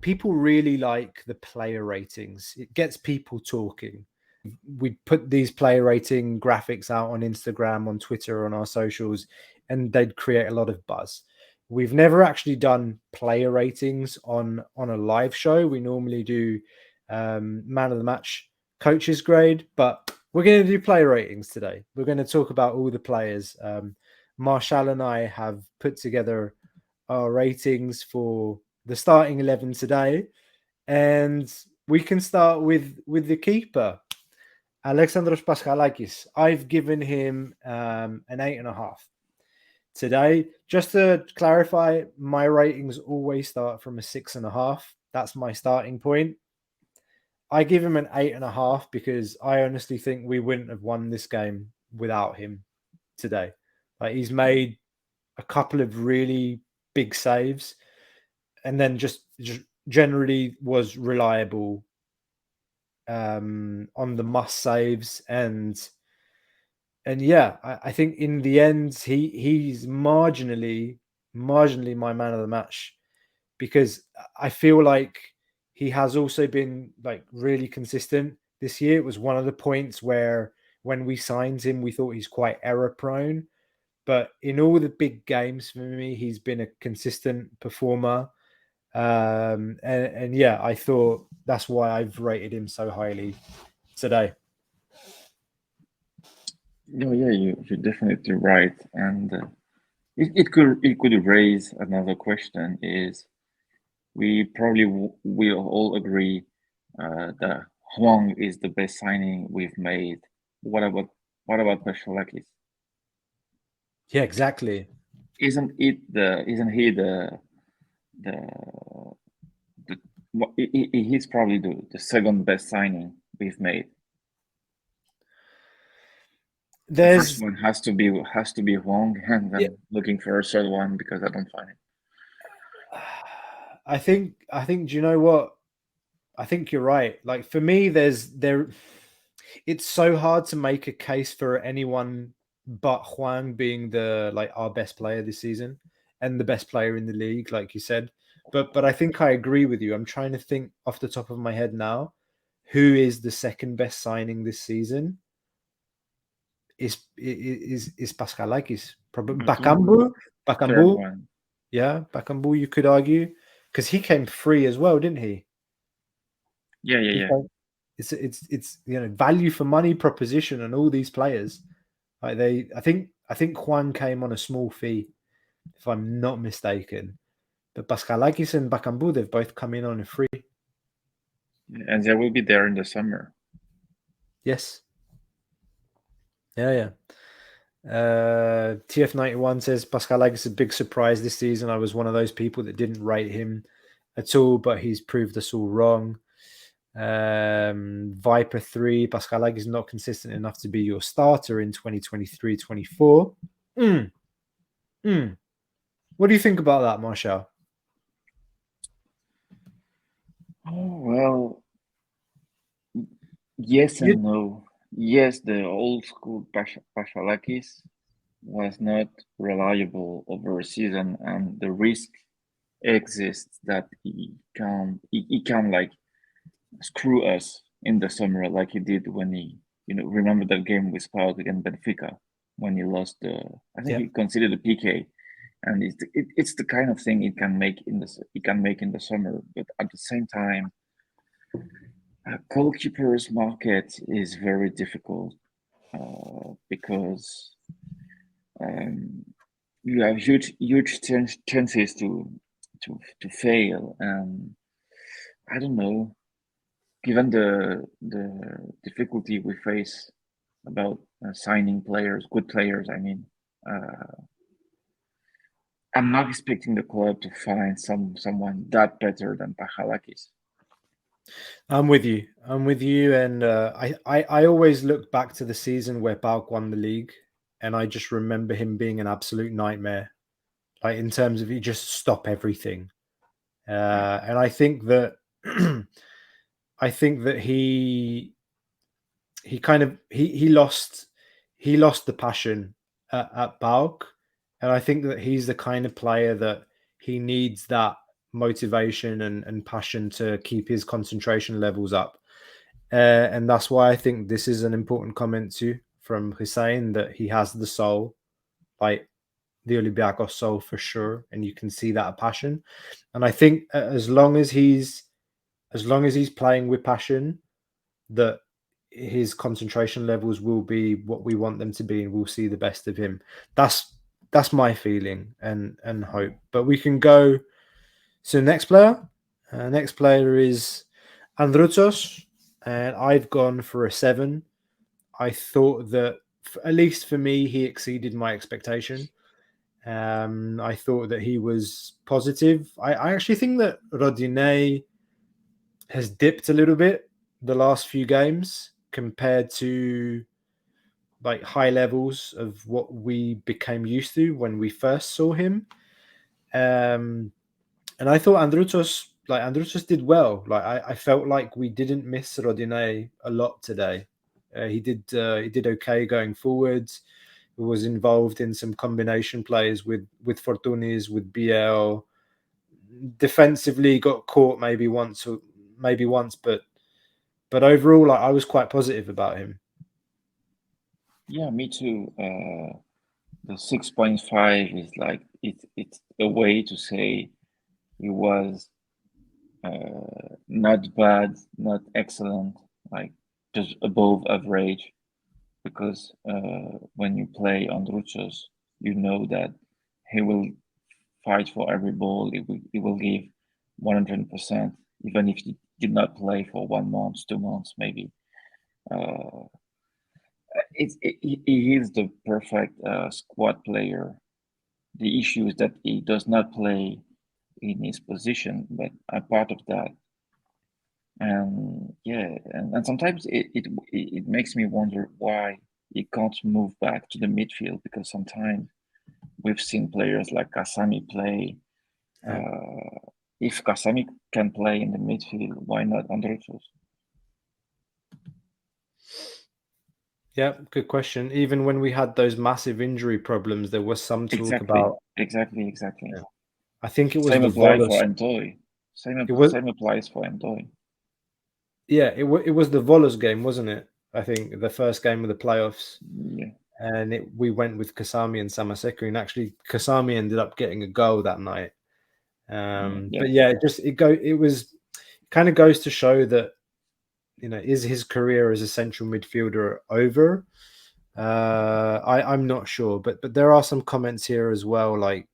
people really like the player ratings. It gets people talking. We put these player rating graphics out on Instagram, on Twitter, on our socials, and they'd create a lot of buzz. We've never actually done player ratings on a live show. We normally do man of the match, coach's grade, but we're going to do player ratings today. We're going to talk about all the players. Marshall and I have put together our ratings for the starting 11 today, and we can start with the keeper, Alexandros Paschalakis. I've given him an 8.5 today. Just to clarify, my ratings always start from a 6.5. That's my starting point. I give him an 8.5 because I honestly think we wouldn't have won this game without him today. Like, he's made a couple of really big saves, and then just generally was reliable on the must saves, and yeah, I think in the end he's marginally my man of the match, because I feel like he has also been like really consistent this year. It was one of the points where when we signed him, we thought he's quite error prone, but in all the big games for me, he's been a consistent performer. And yeah, I thought that's why I've rated him so highly today. No, yeah, you're definitely right, and it could raise another question. Is we probably will all agree that Huang is the best signing we've made. What about Paschalakis? Yeah, exactly. Isn't he he's probably the second best signing we've made. The first one has to be Huang, and I'm looking for a third one because I don't find it. I think do you know what? I think you're right. Like, for me, it's so hard to make a case for anyone but Huang being our best player this season and the best player in the league, like you said. But I think I agree with you. I'm trying to think off the top of my head now, who is the second best signing this season? Is Paschalakis, probably Bakambu? Yeah, Bakambu, you could argue, because he came free as well, didn't he? Yeah. It's value for money proposition on all these players. Like, I think Juan came on a small fee, if I'm not mistaken. But Paschalakis and Bakambu, they've both come in on a free. And they will be there in the summer. Yes. Yeah. TF91 says Paschalakis is a big surprise this season. I was one of those people that didn't rate him at all, but he's proved us all wrong. Viper 3, Paschalakis is not consistent enough to be your starter in 2023-24. What do you think about that, Marshall? Oh, well, yes and no. Yes, the old school Paschalakis was not reliable over a season, and the risk exists that he can like screw us in the summer, like he did when he, remember that game with Pauk against Benfica when he lost I think he considered a PK, and it's the kind of thing it can make in the summer. But at the same time, goalkeepers market is very difficult because you have huge chances to fail, and I don't know. Given the difficulty we face about signing players, good players, I mean, I'm not expecting the club to find someone that better than Paschalakis. I'm with you, and I always look back to the season where Pauk won the league, and I just remember him being an absolute nightmare, like in terms of he just stop everything, and I think that he lost the passion at Pauk, and I think that he's the kind of player that he needs that motivation and passion to keep his concentration levels up. And that's why I think this is an important comment too from Hussein, that he has the soul, like the Olympiacos soul for sure, and you can see that passion. And I think as long as he's playing with passion, that his concentration levels will be what we want them to be, and we'll see the best of him. That's my feeling and hope. But we can go to the next player. Next player is Androutos, and I've gone for a 7. I thought that, at least for me, he exceeded my expectation. I thought that he was positive. I actually think that Rodinei has dipped a little bit the last few games compared to like high levels of what we became used to when we first saw him. And I thought Androutos did well. Like I felt like we didn't miss Rodinei a lot today. He did okay going forwards. He was involved in some combination plays with Fortunis, with BL. Defensively, got caught maybe once, but overall, like, I was quite positive about him. Yeah, me too. The 6.5 is like it's a way to say he was not bad, not excellent, like just above average. Because when you play Androuchos, you know that he will fight for every ball. He will give 100%, even if he did not play for 1 month, 2 months, maybe. He is the perfect squad player. The issue is that he does not play in his position, but I'm part of that. And yeah, and sometimes it makes me wonder why he can't move back to the midfield, because sometimes we've seen players like Kasami play. If Kasami can play in the midfield, why not Androuchos? Yeah, good question. Even when we had those massive injury problems, there was some talk about exactly. Yeah. I think it was Same the applies Volos. for Entoy. Same applies for Entoy. Yeah, it was the Volos game, wasn't it? I think the first game of the playoffs. Yeah. And we went with Kasami and Samaseku, and actually Kasami ended up getting a goal that night. But yeah, it was kind of goes to show that, is his career as a central midfielder over? I'm not sure, but there are some comments here as well, like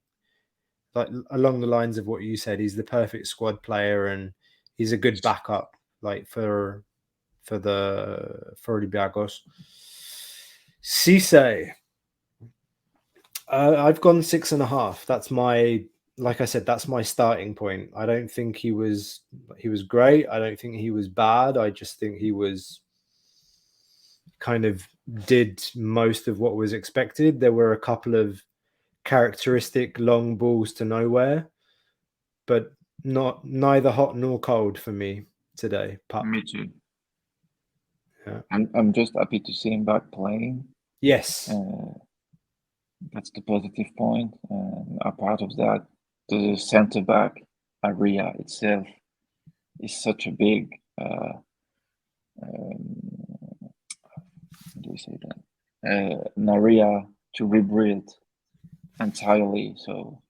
along the lines of what you said. He's the perfect squad player, and he's a good backup, like for Olympiacos. Cisse, I've gone 6.5. That's like I said, that's my starting point. I don't think he was great. I don't think he was bad. I just think he was kind of did most of what was expected. There were a couple of characteristic long balls to nowhere, but neither hot nor cold for me today. Pup. Me too. Yeah. I'm just happy to see him back playing. Yes. That's the positive point. A part of that, the centre back area itself is such a big. How do we say that? An area to rebuild entirely. So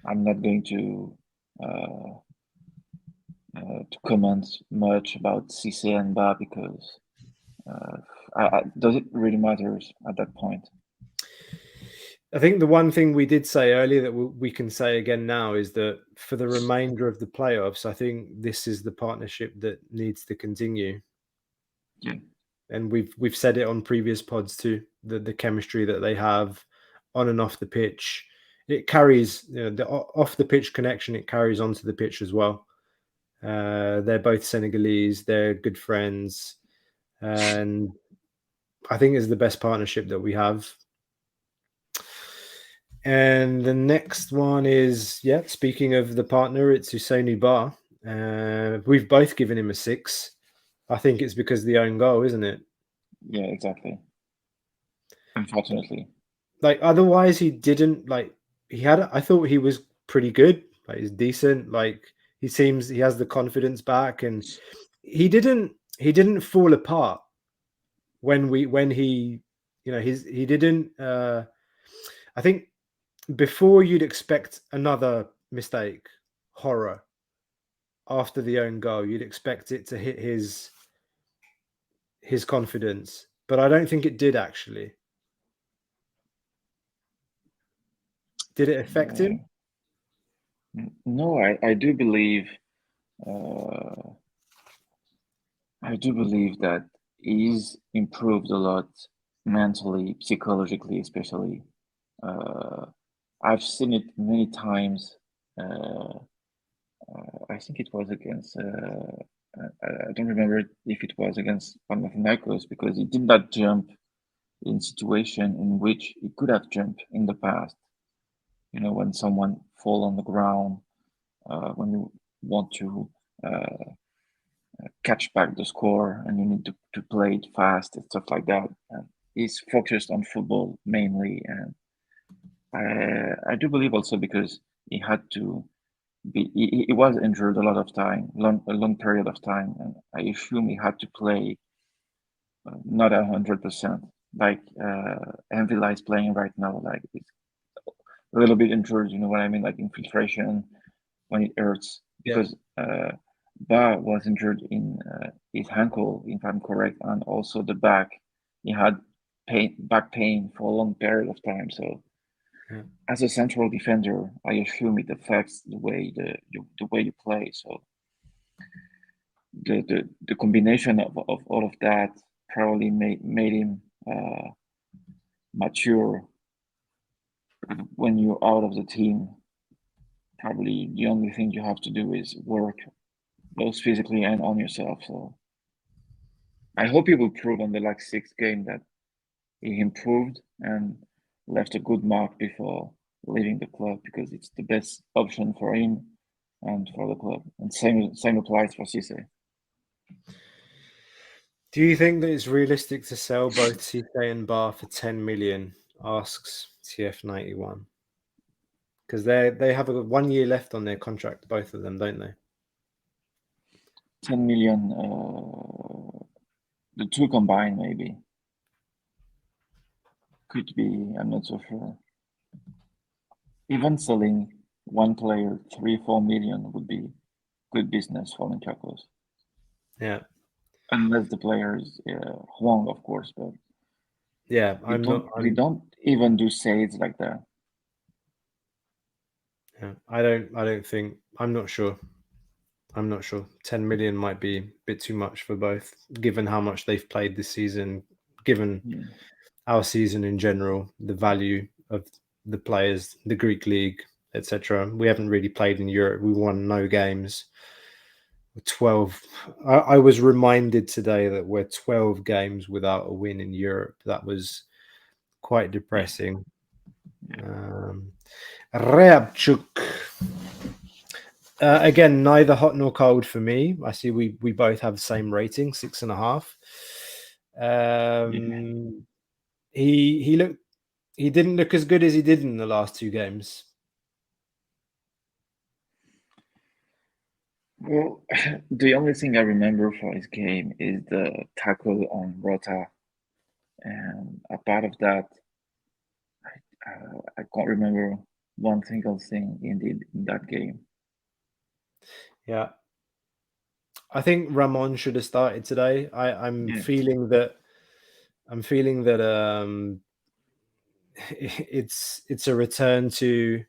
I'm not going to comment much about Cisse and Ba, because does it really matter at that point? I think the one thing we did say earlier that we can say again now is that for the remainder of the playoffs, I think this is the partnership that needs to continue. Yeah. And we've said it on previous pods too, the chemistry that they have on and off the pitch. It carries, the off the pitch connection, it carries onto the pitch as well. They're both Senegalese, they're good friends, and I think it's the best partnership that we have. And the next one is, speaking of the partner, it's Hussein Ba. We've both given him a 6. I think it's because of the own goal, isn't it? Yeah, exactly. Unfortunately. Like, otherwise he didn't, I thought he was pretty good. Like he's decent. Like he has the confidence back, and he didn't fall apart when he he didn't. I think before you'd expect another mistake, horror after the own goal, you'd expect it to hit his confidence, but I don't think it did actually. Did it affect him? No, I do believe that he's improved a lot mentally, psychologically, especially. I've seen it many times. I think it was against. I don't remember if it was against Olympiacos, because he did not jump in situation in which he could have jumped in the past. You know, when someone fall on the ground, when you want to catch back the score and you need to play it fast and stuff like that. And he's focused on football mainly, and I do believe also because he had to be he was injured a lot of time, a long period of time, and I assume he had to play not 100%. Like Envila is playing right now, like it's a little bit injured. You know what I mean? Like infiltration when it hurts, because Ba was injured in his ankle, if I'm correct, and also the back. He had back pain for a long period of time. So, as a central defender, I assume it affects the way you play. So, the combination of all of that probably made him mature when you're out of the team. Probably the only thing you have to do is work both physically and on yourself. So I hope he will prove on the last 6 game that he improved and left a good mark before leaving the club, because it's the best option for him and for the club. And same applies for Cisse. Do you think that it's realistic to sell both Cisse and Bar for 10 million? Asks TF91. Because they have 1 year left on their contract, both of them, don't they? 10 million, the two combined maybe. Could be, I'm not so sure. Even selling one player 3-4 million would be good business for Olympiacos. Yeah. Unless the player is Huang, of course, but yeah, we don't even do sales like that. Yeah, I don't think. I'm not sure. 10 million might be a bit too much for both, given how much they've played this season, given our season in general, the value of the players, the Greek league, etc. We haven't really played in Europe. We won no games. 12. I was reminded today that we're 12 games without a win in Europe. That was quite depressing. Reabchuk. Again, neither hot nor cold for me. I see we both have the same rating, 6.5. He didn't look as good as he did in the last 2 games. Well, the only thing I remember for his game is the tackle on Rota, and a part of that, I can't remember one single thing he did in that game. Yeah, I think Ramon should have started today. I'm feeling that. It's a return to,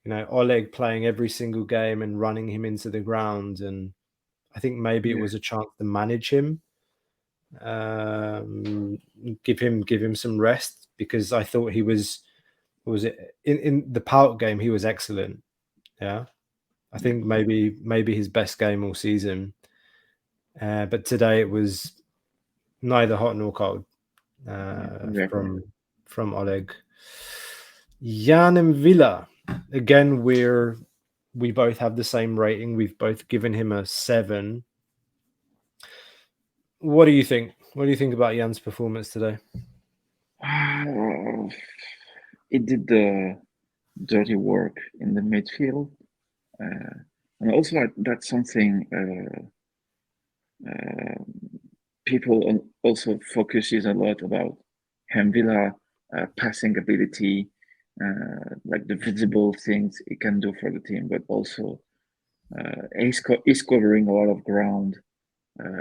Oleg playing every single game and running him into the ground, and I think maybe it was a chance to manage him, give him some rest, because I thought he was in the Pauk game he was excellent. Yeah, I think maybe his best game all season, but today it was neither hot nor cold from Oleg. Jan and Villa, again, we both have the same rating. We've both given him a 7. What do you think? What do you think about Jan's performance today? It did the dirty work in the midfield. And also that's something people also focuses a lot about Hemvilla passing ability, like the visible things it can do for the team, but also he's covering a lot of ground.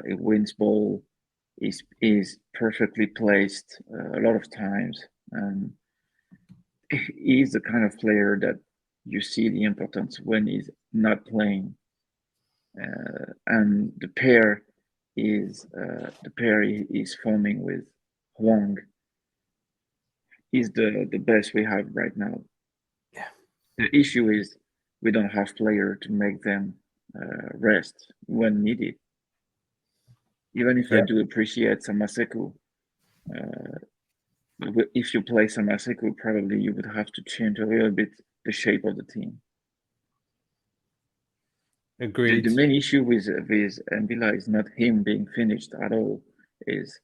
It wins ball, is perfectly placed a lot of times, and he's the kind of player that you see the importance when he's not playing. And the pair is forming with Huang is the best we have right now. Yeah. The issue is we don't have player to make them rest when needed. Even if I do appreciate Samaseku, if you play Samaseku, probably you would have to change a little bit the shape of the team. Agreed. The main issue with Mbila is not him being finished at all, is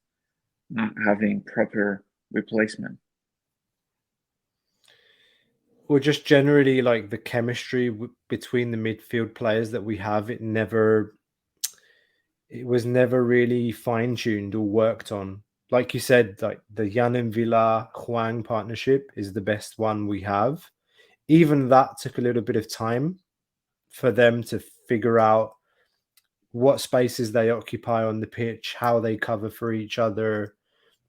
not having proper replacement. Or just generally like the chemistry between the midfield players that we have, it was never really fine-tuned or worked on. Like you said, like the Jan and Villa Huang partnership is the best one we have. Even that took a little bit of time for them to figure out what spaces they occupy on the pitch, how they cover for each other,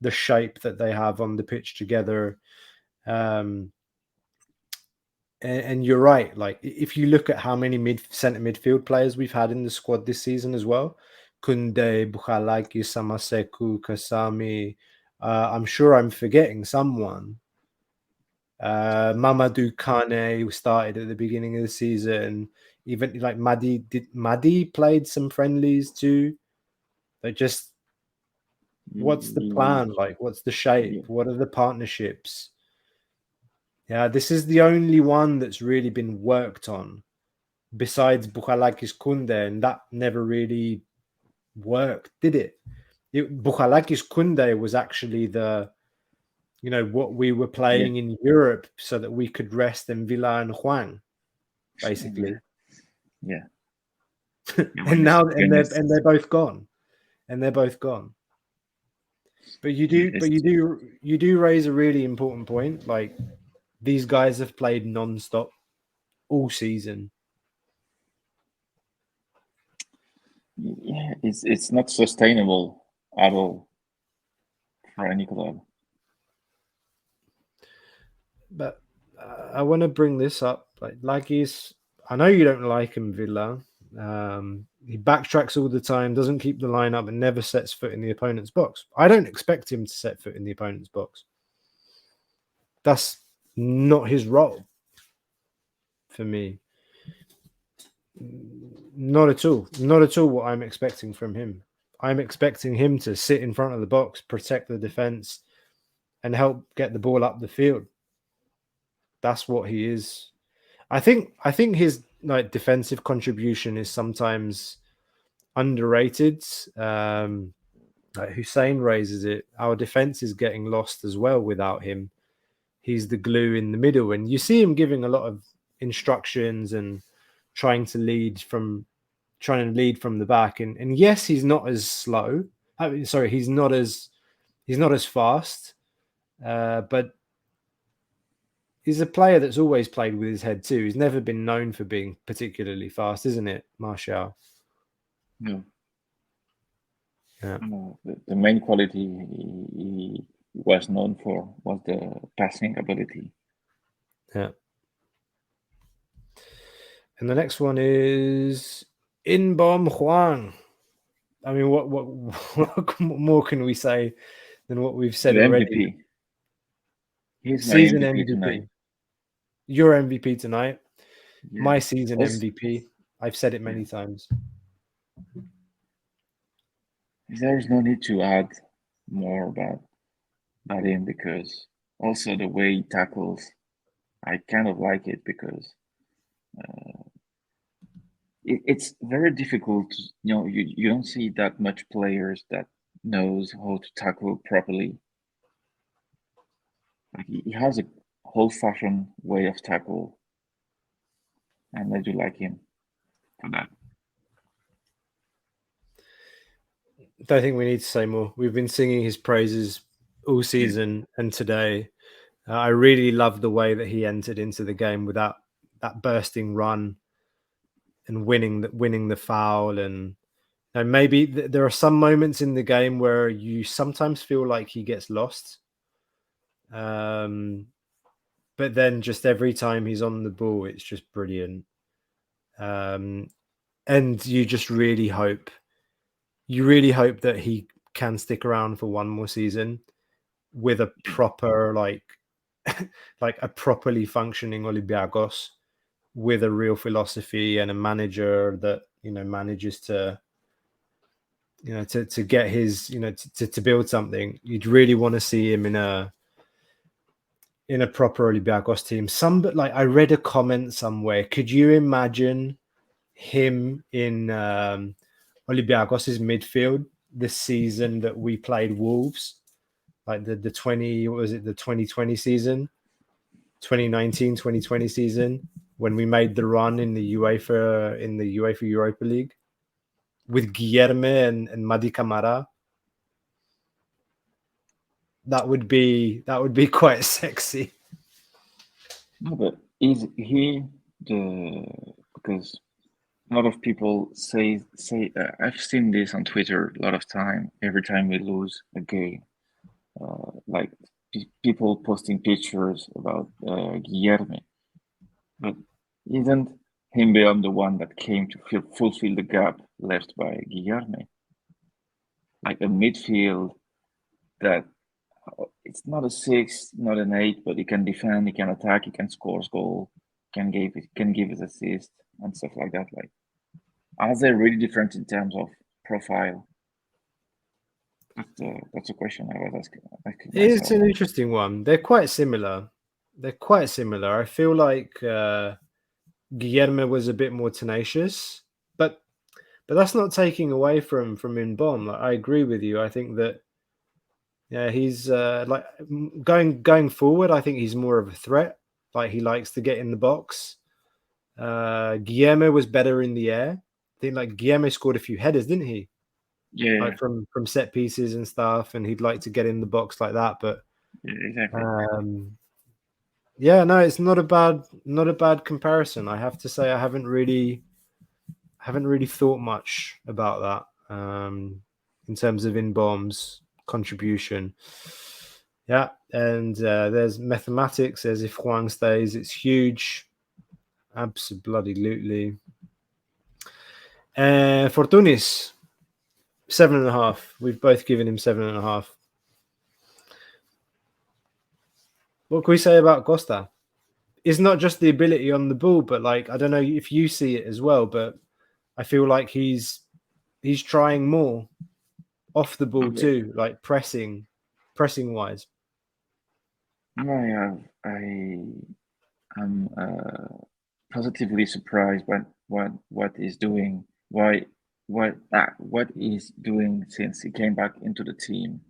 the shape that they have on the pitch together. And you're right. Like if you look at how many centre midfield players we've had in the squad this season as well, Kunde, Bukhalaki, Samaseku, Kasami. I'm sure I'm forgetting someone. Mamadou Kane, who started at the beginning of the season. Even like Madi played some friendlies too. Like just what's the plan? Like what's the shape? What are the partnerships? Yeah, this is the only one that's really been worked on besides Bukhalakis Kunde, and that never really worked, did it? Bukhalakis Kunde was actually what we were playing in Europe so that we could rest in Villa and Huang, basically. Yeah. And now they're both gone. And they're both gone. But you do raise a really important point. Like these guys have played non-stop all season. Yeah, it's not sustainable at all for any club. But I want to bring this up. I know you don't like him, Villa. He backtracks all the time, doesn't keep the line up, and never sets foot in the opponent's box. I don't expect him to set foot in the opponent's box. That's not his role for me. Not at all. Not at all what I'm expecting from him. I'm expecting him to sit in front of the box, protect the defense, and help get the ball up the field. That's what he is. I think his like defensive contribution is sometimes underrated. Like Hussein raises it. Our defense is getting lost as well without him. He's the glue in the middle, and you see him giving a lot of instructions and trying to lead from the back. And yes, he's not as slow. He's not as fast. But he's a player that's always played with his head too. He's never been known for being particularly fast, isn't it, Martial? No. Yeah. No, the main quality he was known for was the passing ability. Yeah. And the next one is Inbom Huang. I mean, what more can we say than what we've said already? MVP. He's Season my MVP MVP tonight. Your MVP tonight. Yeah. My season MVP. I've said it many times. There's no need to add more about him because also the way he tackles, I kind of like it because it's very difficult. You don't see that much players that knows how to tackle properly. Like he has a whole-fashioned way of tackle. and I do like him for that. Don't think we need to say more. We've been singing his praises all season and today. I really love the way that he entered into the game with that bursting run and winning the foul. And maybe there are some moments in the game where you sometimes feel like he gets lost. But then just every time he's on the ball, it's just brilliant. And you just really hope that he can stick around for one more season with a proper like a properly functioning Olympiacos with a real philosophy and a manager that manages to to get his to build something. You'd really want to see him in a proper Olympiacos team. I read a comment somewhere. Could you imagine him in Olympiacos' midfield this season that we played Wolves? Like the 2020 season, 2019-2020 season, when we made the run in the UEFA Europa League with Guilherme and Madi Camara. That would be quite sexy. No, but is he because a lot of people say I've seen this on Twitter a lot of time. Every time we lose a game, like people posting pictures about Guilherme, but isn't him beyond the one that came to fulfill the gap left by Guilherme? Like a midfield that it's not a 6, not an 8, but he can defend, he can attack, he can score goal, can give his assist and stuff like that. Like, are they really different in terms of profile? That's a question I was asking myself. It's an interesting one. They're quite similar. I feel like Guilherme was a bit more tenacious, but that's not taking away from Inbom. Like, I agree with you. I think that he's like going forward. I think he's more of a threat. Like, he likes to get in the box. Guilherme was better in the air. I think like Guilherme scored a few headers, didn't he? Yeah, like from set pieces and stuff, and he'd like to get in the box like that. But yeah, exactly. No, it's not a bad comparison. I have to say, I haven't really thought much about that in terms of Inbom's contribution. Yeah, and there's mathematics. There's if Huang stays, it's huge, absolutely. Fortunis, 7.5. We've both given him 7.5. What can we say about Costa? It's not just the ability on the ball, but like, I don't know if you see it as well, but I feel like he's trying more off the ball too, like pressing wise. I am positively surprised by what he's doing. What he's doing since he came back into the team.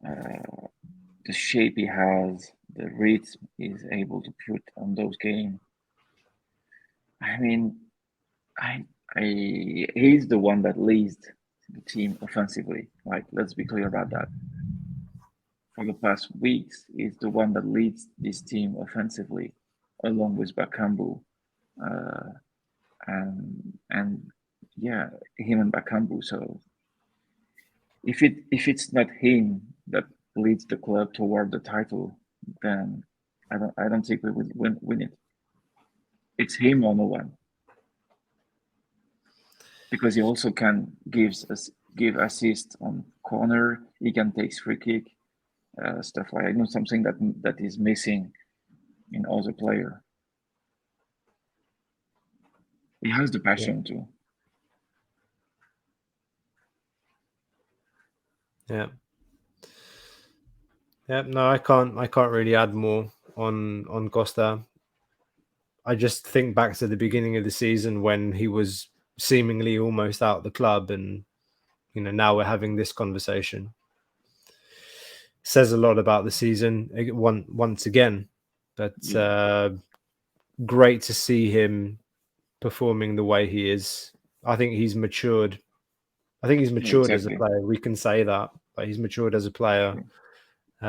The shape he has, the reads he's able to put on those games. I mean, he's the one that leads the team offensively. Like, let's be clear about that. For the past weeks, he's the one that leads this team offensively, along with Bakambu, and yeah, him and Bakambu. So if it's not him that leads the club toward the title, then I don't think we would win it. It's him or no one, because he also can give assist on corner. He can take free kick, stuff like that. Something that is missing in other player. He has the passion too. Yeah. Yeah, no, I can't really add more on Costa. I just think back to the beginning of the season when he was seemingly almost out of the club, and now we're having this conversation. Says a lot about the season once again. But great to see him performing the way he is. I think he's matured. I think he's matured as a player. We can say that. Like, he's matured as a player. He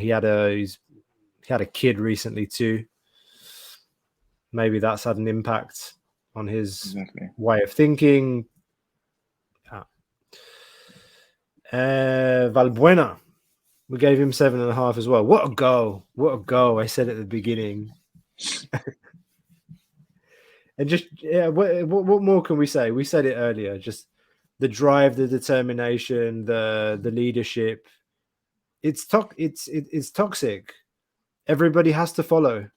had a kid recently too. Maybe that's had an impact on his way of thinking. Valbuena, we gave him 7.5 as well. What a goal! What a goal! I said at the beginning. And just what more can we say? We said it earlier. Just the drive, the determination, the leadership. It's toxic. Everybody has to follow.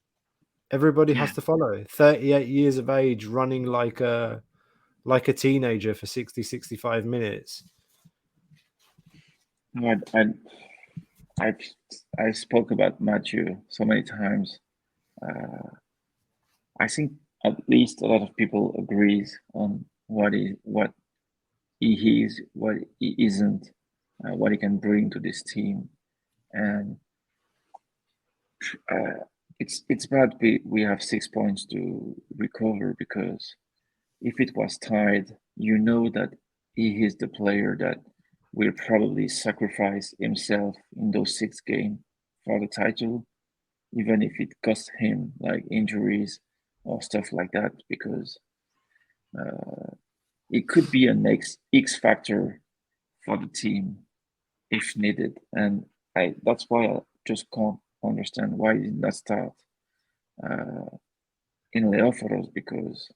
Everybody has to follow. 38 years of age, running like a teenager for 60, 65 minutes. I spoke about Matthew so many times. I think at least a lot of people agrees on what he is, what he isn't, what he can bring to this team, and it's bad we have 6 points to recover, because if it was tied, you know that he is the player that will probably sacrifice himself in those 6 games for the title, even if it costs him like injuries or stuff like that, because it could be a next X factor for the team if needed. And that's why I just can't understand why he did not start in Leoforos, because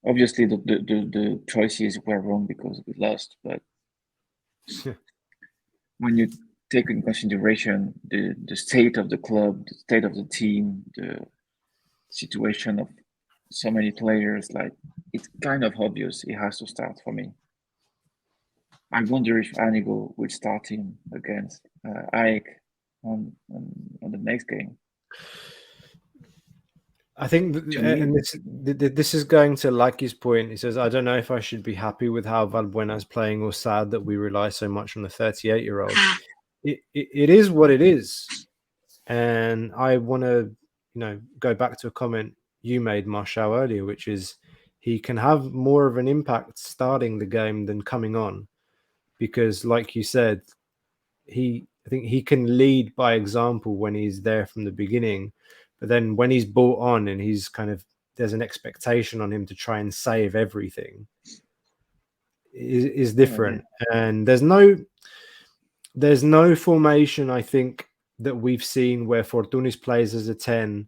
obviously the choices were wrong because we lost, but when you take in consideration the state of the club, the state of the team, the situation of so many players, like, it's kind of obvious it has to start for me. I wonder if Anigo will start him against AEK on the next game. I think, and this is going to Laki's point. He says, I don't know if I should be happy with how Valbuena's playing or sad that we rely so much on the 38-year-old. It is what it is. And I want to, go back to a comment you made, Marshall, earlier, which is he can have more of an impact starting the game than coming on. Because, like you said, I think he can lead by example when he's there from the beginning. But then when he's brought on and he's there's an expectation on him to try and save everything, is different. And there's no formation, I think, that we've seen where Fortunis plays as a 10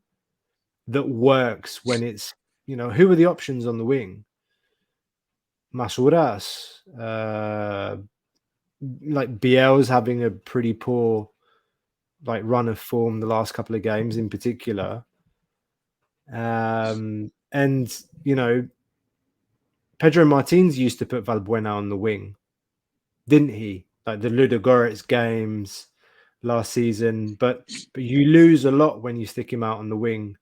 that works when it's, who are the options on the wing? Masuras, like Biel's having a pretty poor run of form the last couple of games in particular. And, Pedro Martins used to put Valbuena on the wing, didn't he? Like the Ludogorets games last season, but you lose a lot when you stick him out on the wing,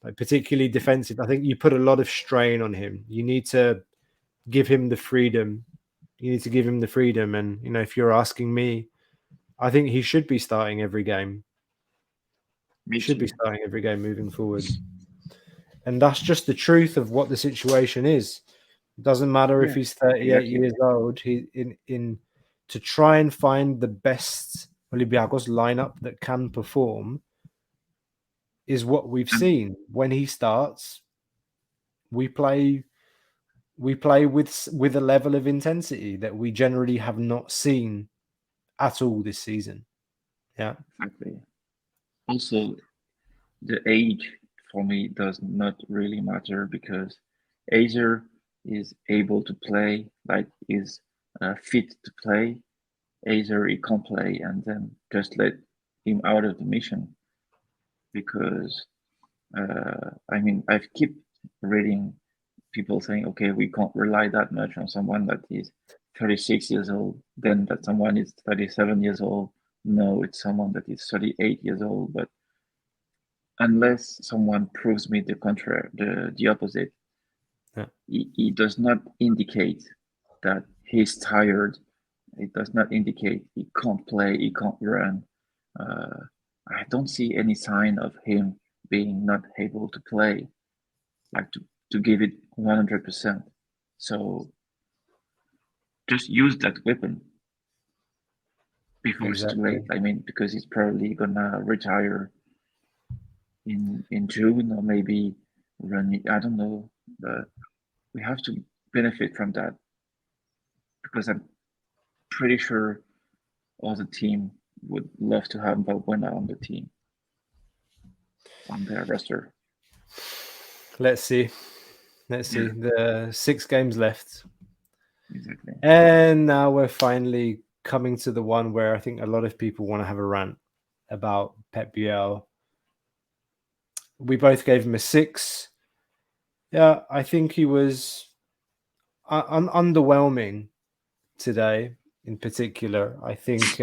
like particularly defensive. I think you put a lot of strain on him. You need to give him the freedom. And, if you're asking me, I think he should be starting every game. He should be starting every game moving forward. And that's just the truth of what the situation is. It doesn't matter if he's 38 years old. To try and find the best Olympiacos lineup that can perform is what we've seen. When he starts, we play with a level of intensity that we generally have not seen at all this season. Yeah, exactly. Also, the age for me does not really matter, because Azer is able to play, like is fit to play. Azer, he can't play, and then just let him out of the mission, because I've keep reading people saying, okay, we can't rely that much on someone that is 36 years old, then that someone is 37 years old. No, it's someone that is 38 years old. But unless someone proves me the contrary, the opposite, he does not indicate that he's tired. It does not indicate he can't play, he can't run. I don't see any sign of him being not able to play, like to give it 100%. So just use that weapon before it's too late. Exactly. I mean, because he's probably gonna retire in June or maybe run. I don't know, but we have to benefit from that because I'm pretty sure all the team would love to have Balbuena on the team on their roster. Let's see. Let's see. Yeah, The 6 games left. exactly. And now we're finally coming to the one where I think a lot of people want to have a rant about Pep Biel. We both gave him a 6. Yeah, I think he was underwhelming today in particular. I think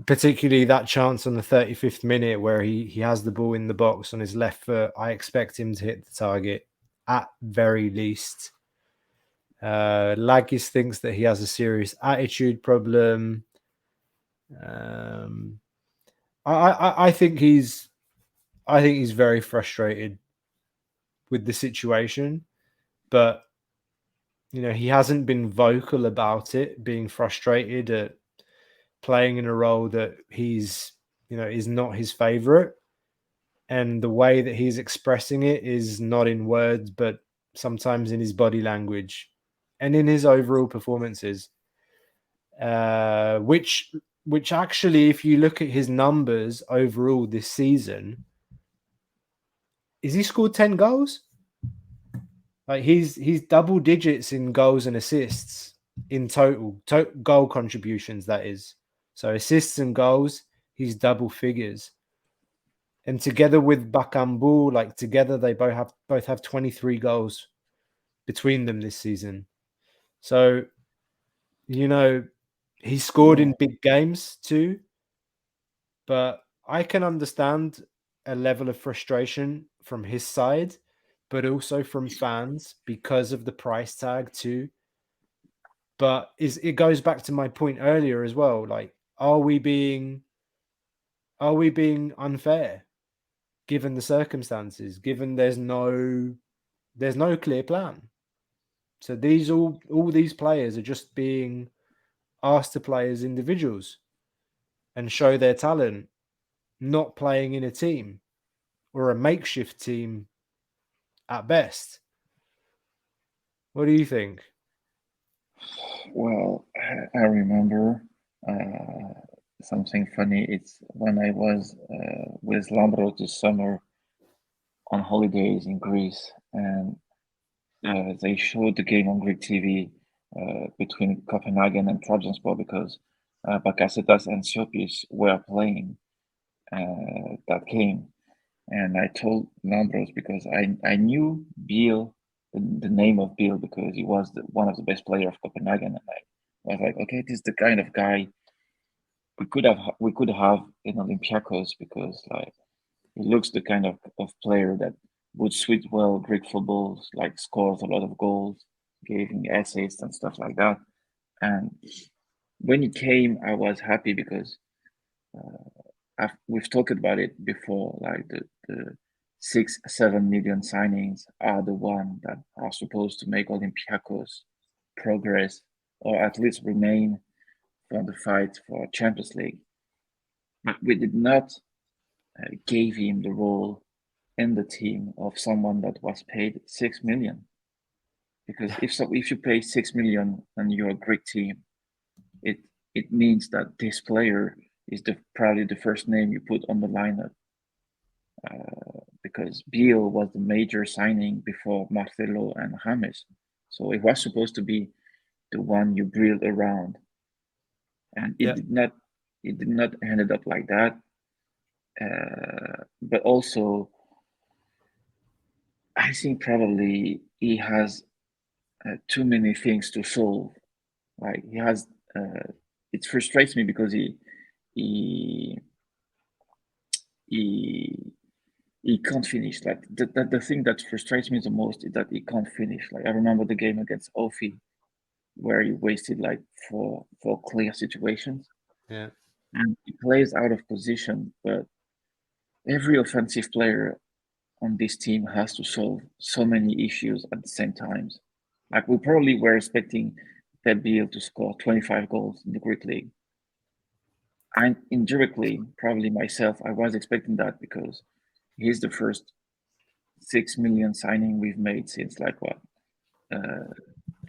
particularly that chance on the 35th minute where he has the ball in the box on his left foot. I expect him to hit the target at very least. Lagis thinks that he has a serious attitude problem. I think he's very frustrated with the situation, but he hasn't been vocal about it, being frustrated at playing in a role that he's is not his favorite, and the way that he's expressing it is not in words, but sometimes in his body language and in his overall performances. Which actually, if you look at his numbers overall this season, is he scored 10 goals? Like he's double digits in goals and assists in total goal contributions, that is. So assists and goals, he's double figures. And together with Bakambu, like together they both have 23 goals between them this season. So, he scored Yeah. in big games too, but I can understand a level of frustration from his side, but also from fans because of the price tag too. But it goes back to my point earlier as well. Like, are we being unfair given the circumstances? Given there's no clear plan. So all these players are just being asked to play as individuals and show their talent, not playing in a team or a makeshift team at best. What do you think? Well, I remember something funny. It's when I was with Lambro this summer on holidays in Greece, and they showed the game on Greek TV between Copenhagen and Trabzonspor because Bakasetas and Siopis were playing that game. And I told Lambros because I knew Biel, the name of Biel, because he was one of the best players of Copenhagen. And I was like, okay, this is the kind of guy we could have in Olympiacos because like he looks the kind of player that would suit well Greek football, like scores a lot of goals, giving assists and stuff like that. And when he came, I was happy because we've talked about it before. Like the 6-7 million signings are the one that are supposed to make Olympiacos progress or at least remain for the fight for Champions League. But we did not gave him the role in the team of someone that was paid 6 million. Because if you pay 6 million and you're a Greek team, it means that this player is probably the first name you put on the lineup. Because Biel was the major signing before Marcelo and James, so it was supposed to be the one you build around, and it Yeah. did not. It did not ended up like that. But also, I think probably he has too many things to solve. Like he has, it frustrates me because he he he can't finish. Like the thing that frustrates me the most is that he can't finish. Like I remember the game against Ofi where he wasted like four clear situations. Yeah. and he plays out of position. But every offensive player on this team has to solve so many issues at the same time. Like we probably were expecting Pep Biel to score 25 goals in the Greek league. And indirectly, probably myself, I was expecting that because he's the first 6 million signing we've made since like what,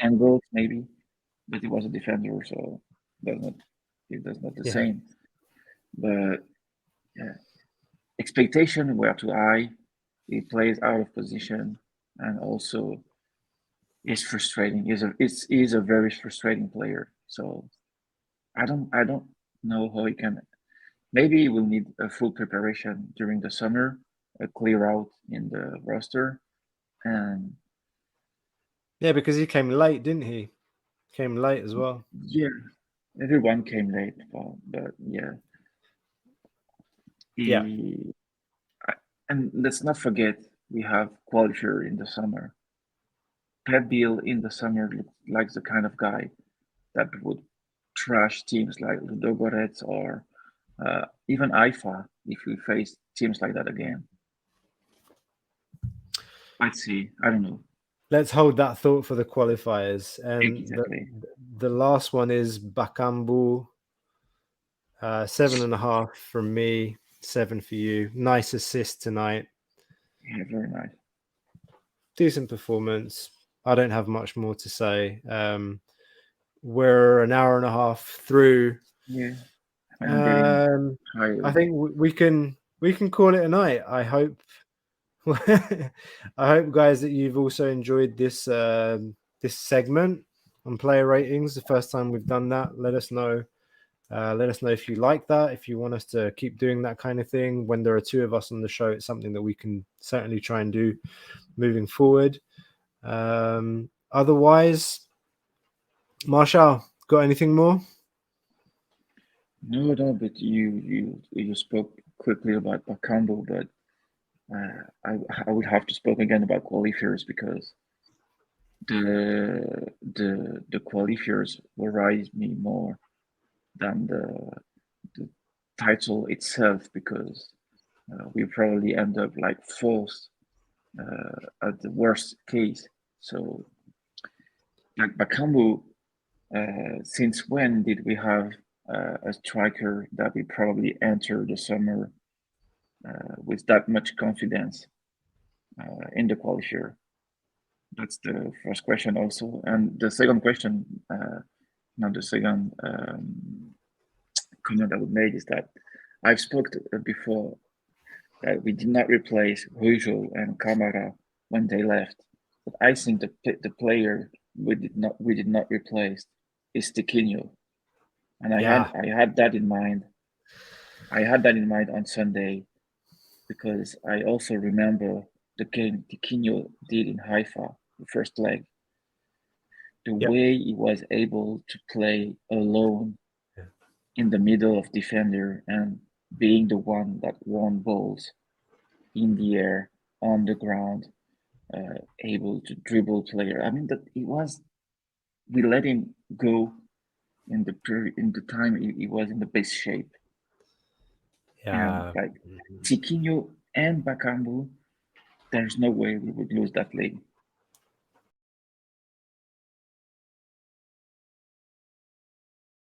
10 goals maybe, but he was a defender, so it does not the same. But yeah, expectation were too high. He plays out of position, and also is frustrating. He's a very frustrating player. So I don't know how he can. Maybe he will need a full preparation during the summer, a clear out in the roster, and yeah, because he came late, didn't he? Came late as well. yeah, everyone came late, but yeah, and let's not forget we have qualifier in the summer. Pep Biel in the summer looks like the kind of guy that would trash teams like Ludogorets or even IFA if we face teams like that again. Let's see. I don't know. Let's hold that thought for the qualifiers. And Exactly. the last one is Bakambu. 7.5 from me, 7 for you. Nice assist tonight. Yeah, very nice. Decent performance. I don't have much more to say. We're an hour and a half through. Yeah. I think we can call it a night. I hope guys, that you've also enjoyed this this segment on player ratings. The first time we've done that. Let us know. Let us know if you like that, if you want us to keep doing that kind of thing. When there are two of us on the show, it's something that we can certainly try and do moving forward. Otherwise, Marshall, got anything more? No, but you spoke quickly about Bakambu, but I would have to speak again about qualifiers because the qualifiers worries me more than the title itself because we probably end up like fourth at the worst case. So, like Bakambu, since when did we have a striker that we probably enter the summer with that much confidence in the qualifier? That's the first question also. And the second question, not the second comment I would make is that I've spoken before that we did not replace Rujo and Camara when they left. But I think the player we did not replace is Tiquinho. And I had that in mind. I had that in mind on Sunday because I also remember the game Tiquinho did in Haifa, the first leg. The way he was able to play alone in the middle of defender and being the one that won balls in the air, on the ground, able to dribble player. I mean that we let him go in the time he was in the best shape. And like Tiquinho and Bakambu, there's no way we would lose that league.